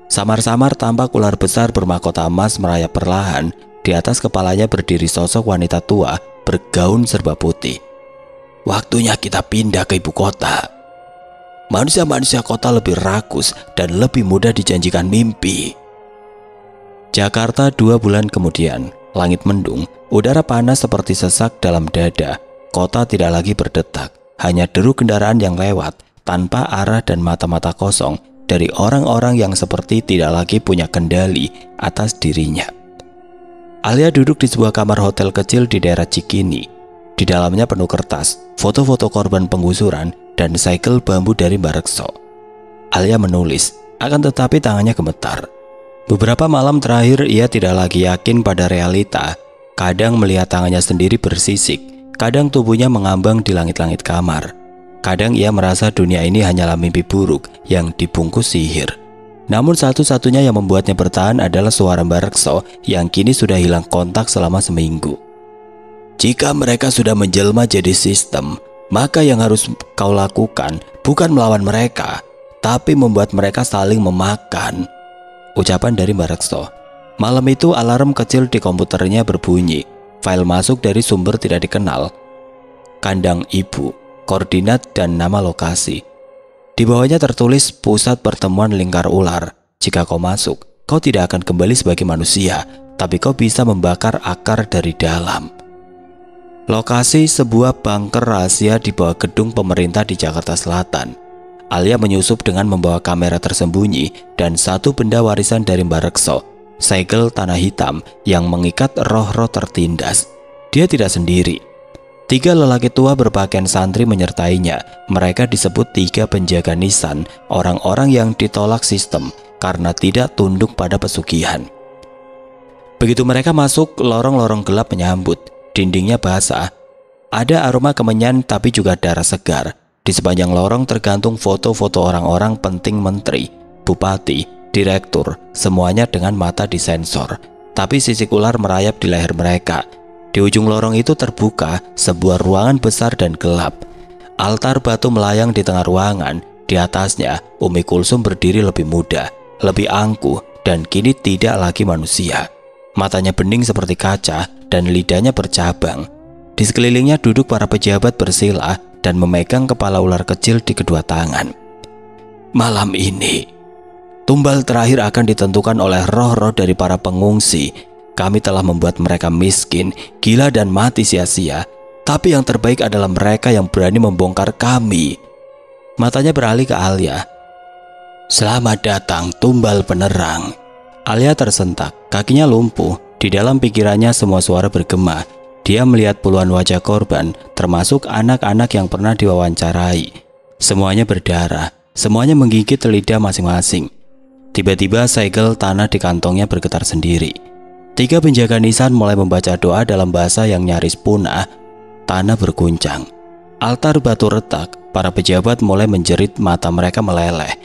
Samar-samar tampak ular besar bermahkota emas merayap perlahan. Di atas kepalanya berdiri sosok wanita tua bergaun serba putih. Waktunya kita pindah ke ibu kota. Manusia-manusia kota lebih rakus dan lebih mudah dijanjikan mimpi. Jakarta 2 bulan kemudian, langit mendung, udara panas seperti sesak dalam dada. Kota tidak lagi berdetak, hanya deru kendaraan yang lewat tanpa arah dan mata-mata kosong dari orang-orang yang seperti tidak lagi punya kendali atas dirinya. Alia duduk di sebuah kamar hotel kecil di daerah Cikini. Di dalamnya penuh kertas, foto-foto korban penggusuran, dan segel bambu dari Mbak Rekso. Alia menulis, akan tetapi tangannya gemetar. Beberapa malam terakhir ia tidak lagi yakin pada realita. Kadang melihat tangannya sendiri bersisik, kadang tubuhnya mengambang di langit-langit kamar. Kadang ia merasa dunia ini hanyalah mimpi buruk yang dibungkus sihir. Namun satu-satunya yang membuatnya bertahan adalah suara Mbak Rekso yang kini sudah hilang kontak selama seminggu. Jika mereka sudah menjelma jadi sistem, maka yang harus kau lakukan bukan melawan mereka, tapi membuat mereka saling memakan. Ucapan dari Mbak Rekso. Malam itu alarm kecil di komputernya berbunyi. File masuk dari sumber tidak dikenal. Kandang ibu, koordinat dan nama lokasi. Di bawahnya tertulis pusat pertemuan lingkar ular. Jika kau masuk, kau tidak akan kembali sebagai manusia, tapi kau bisa membakar akar dari dalam. Lokasi sebuah bunker rahasia di bawah gedung pemerintah di Jakarta Selatan. Alia menyusup dengan membawa kamera tersembunyi dan satu benda warisan dari Mbak Rekso, segel tanah hitam yang mengikat roh-roh tertindas. Dia tidak sendiri. 3 lelaki tua berpakaian santri menyertainya. Mereka disebut 3 penjaga nisan, orang-orang yang ditolak sistem karena tidak tunduk pada pesugihan. Begitu mereka masuk, lorong-lorong gelap menyambut. Dindingnya basah. Ada aroma kemenyan tapi juga darah segar. Di sepanjang lorong tergantung foto-foto orang-orang penting, menteri, bupati, direktur, semuanya dengan mata disensor. Tapi sisik ular merayap di leher mereka. Di ujung lorong itu terbuka sebuah ruangan besar dan gelap. Altar batu melayang di tengah ruangan. Di atasnya, Umi Kulsum berdiri lebih muda, lebih angkuh, dan kini tidak lagi manusia. Matanya bening seperti kaca dan lidahnya bercabang. Di sekelilingnya duduk para pejabat bersila dan memegang kepala ular kecil di kedua tangan. Malam ini, tumbal terakhir akan ditentukan oleh roh-roh dari para pengungsi. Kami telah membuat mereka miskin, gila dan mati sia-sia. Tapi yang terbaik adalah mereka yang berani membongkar kami. Matanya beralih ke Alia. Selamat datang tumbal penerang. Alia tersentak, kakinya lumpuh. Di dalam pikirannya semua suara bergema. Dia melihat puluhan wajah korban, termasuk anak-anak yang pernah diwawancarai. Semuanya berdarah, semuanya menggigit lidah masing-masing. Tiba-tiba segel tanah di kantongnya bergetar sendiri. 3 penjaga nisan mulai membaca doa dalam bahasa yang nyaris punah. Tanah berguncang. Altar batu retak. Para pejabat mulai menjerit, mata mereka meleleh.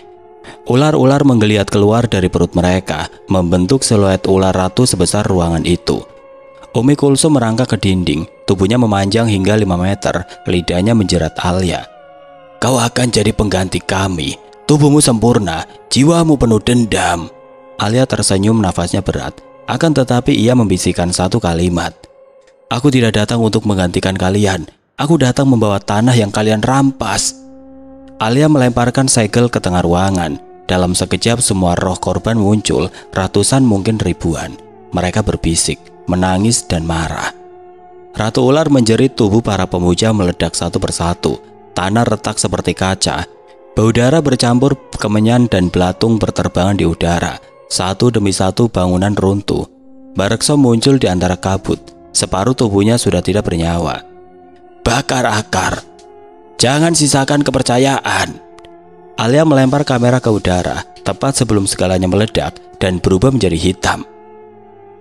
Ular-ular menggeliat keluar dari perut mereka, membentuk siluet ular ratu sebesar ruangan itu. Umi Kulsum merangkak ke dinding. Tubuhnya memanjang hingga 5 meter. Lidahnya menjerat Alia. Kau akan jadi pengganti kami. Tubuhmu sempurna, jiwamu penuh dendam. Alia tersenyum, nafasnya berat. Akan tetapi ia membisikkan satu kalimat. Aku tidak datang untuk menggantikan kalian. Aku datang membawa tanah yang kalian rampas. Alia melemparkan segel ke tengah ruangan. Dalam sekejap semua roh korban muncul, ratusan mungkin ribuan. Mereka berbisik, menangis dan marah. Ratu ular menjerit, tubuh para pemuja meledak satu persatu. Tanah retak seperti kaca. Bau darah bercampur kemenyan dan belatung berterbangan di udara. Satu demi satu bangunan runtuh. Mbak Rekso muncul di antara kabut. Separuh tubuhnya sudah tidak bernyawa. Bakar akar. Jangan sisakan kepercayaan. Alia melempar kamera ke udara, tepat sebelum segalanya meledak dan berubah menjadi hitam.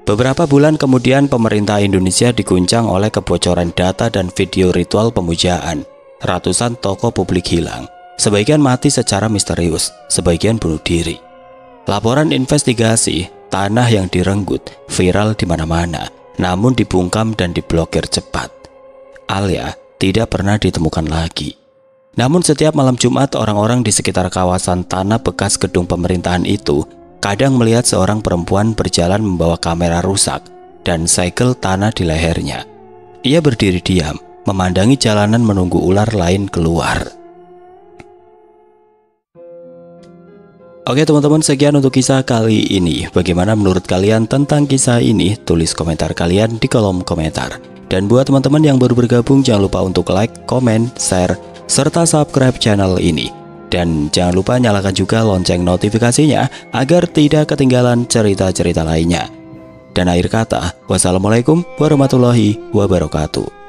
Beberapa bulan kemudian pemerintah Indonesia diguncang oleh kebocoran data dan video ritual pemujaan. Ratusan tokoh publik hilang. Sebagian mati secara misterius, sebagian bunuh diri. Laporan investigasi tanah yang direnggut viral di mana-mana, namun dibungkam dan diblokir cepat. Alia tidak pernah ditemukan lagi. Namun setiap malam Jumat orang-orang di sekitar kawasan tanah bekas gedung pemerintahan itu kadang melihat seorang perempuan berjalan membawa kamera rusak dan segel tanah di lehernya. Ia berdiri diam, memandangi jalanan menunggu ular lain keluar. Oke teman-teman, sekian untuk kisah kali ini. Bagaimana menurut kalian tentang kisah ini? Tulis komentar kalian di kolom komentar. Dan buat teman-teman yang baru bergabung, jangan lupa untuk like, komen, share, serta subscribe channel ini. Dan jangan lupa nyalakan juga lonceng notifikasinya agar tidak ketinggalan cerita-cerita lainnya. Dan akhir kata, wassalamualaikum warahmatullahi wabarakatuh.